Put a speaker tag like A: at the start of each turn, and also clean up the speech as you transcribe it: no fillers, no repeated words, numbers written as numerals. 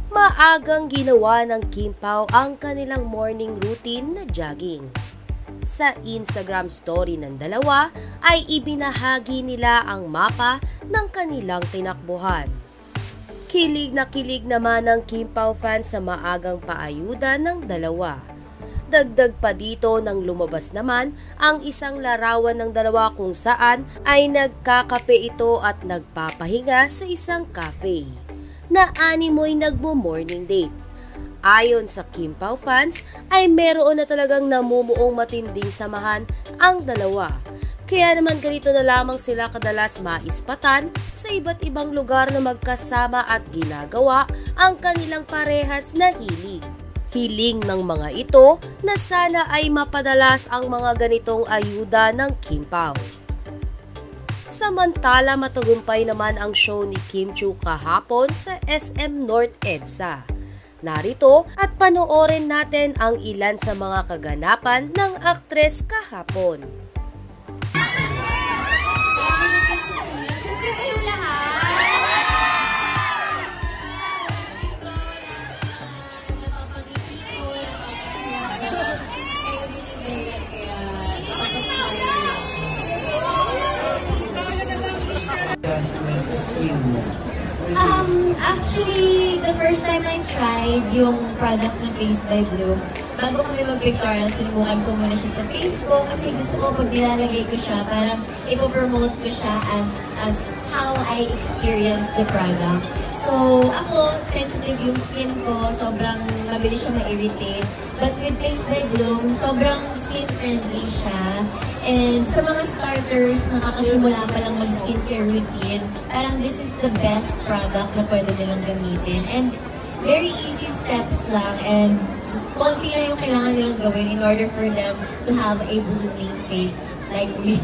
A: Maagang ginawa ng Kim Pao ang kanilang morning routine na jogging. Sa Instagram story ng dalawa ay ibinahagi nila ang mapa ng kanilang tinakbuhan. Kilig na kilig naman ng Kim Pao fans sa maagang paayuda ng dalawa. Dagdag pa dito nang lumabas naman ang isang larawan ng dalawa kung saan ay nagkakape ito at nagpapahinga sa isang cafe na animoy nagmo-morning date. Ayon sa Kim Pao fans ay meron na talagang namumuong matinding samahan ang dalawa. Kaya naman ganito na lamang sila kadalas maispatan sa iba't ibang lugar na magkasama at ginagawa ang kanilang parehas na hilig. Hiling ng mga ito na sana ay mapadalas ang mga ganitong ayuda ng Kim Pao. Samantala matagumpay naman ang show ni Kim Chiu kahapon sa SM North EDSA. Narito at panoorin natin ang ilan sa mga kaganapan ng aktres kahapon.
B: Actually, the first time I tried yung product ng Face by Bloom, bago kami mag-pictorial, sinubukan ko muna siya sa Facebook kasi gusto ko pag nilalagay ko siya, parang ipopromote ko siya as how I experience the product. So, ako, sensitive yung skin ko, sobrang mabilis siya ma-irritate. But with Face by Bloom, sobrang skin-friendly siya. And sa mga starters, nakakasimula pa lang mag-skincare routine, parang this is the best product na pwede nilang gamitin. And very easy steps lang and konti na yung kailangan nilang gawin in order for them to have a blooming face like me.